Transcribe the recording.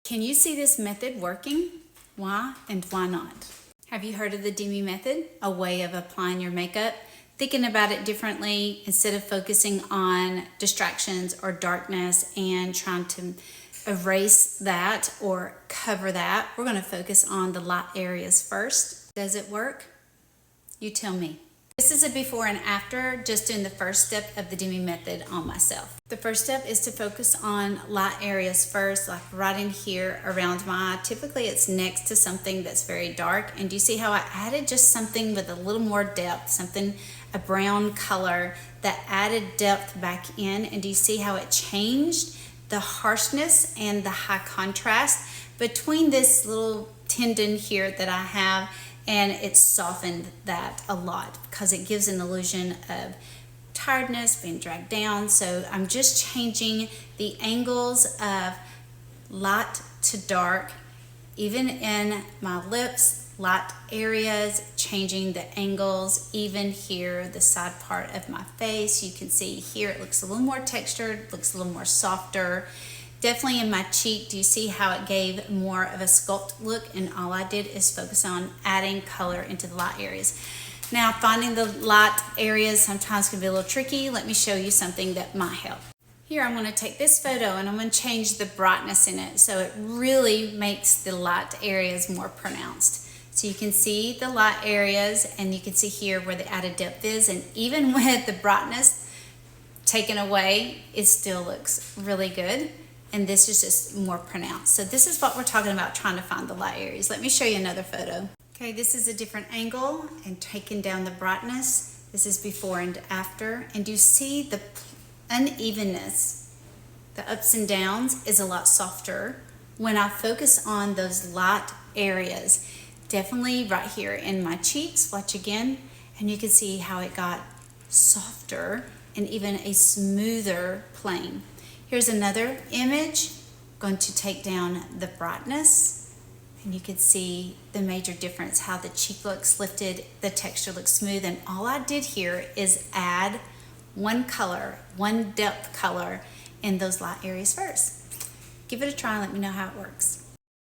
Can you see this method working? Why and why not? Have you heard of the Demi Method? A way of applying your makeup, thinking about it differently instead of focusing on distractions or darkness and trying to erase that or cover that. We're going to focus on the light areas first. Does it work? You tell me. This is a before and after, just doing the first step of the Demi Method on myself. The first step is to focus on light areas first, like right in here around my eye. Typically it's next to something that's very dark. And do you see how I added just something with a little more depth, a brown color that added depth back in? And do you see how it changed the harshness and the high contrast between this little tendon here that I have? And it softened that a lot because it gives an illusion of tiredness, being dragged down. So I'm just changing the angles of light to dark, even in my lips, light areas, changing the angles, even here, the side part of my face. You can see here it looks a little more textured, looks a little more softer. Definitely in my cheek, do you see how it gave more of a sculpt look? And all I did is focus on adding color into the light areas. Now, finding the light areas sometimes can be a little tricky. Let me show you something that might help. Here, I'm going to take this photo and I'm going to change the brightness in it so it really makes the light areas more pronounced. So you can see the light areas and you can see here where the added depth is, and even with the brightness taken away, it still looks really good. And this is just more pronounced. So this is what we're talking about, trying to find the light areas. Let me show you another photo. Okay, this is a different angle and taking down the brightness. This is before and after. And do you see the unevenness? The ups and downs is a lot softer when I focus on those light areas. Definitely right here in my cheeks, watch again, and you can see how it got softer and even a smoother plane. Here's another image. I'm going to take down the brightness, and you can see the major difference, how the cheek looks lifted, the texture looks smooth, and all I did here is add one color, one depth color in those light areas first. Give it a try and let me know how it works.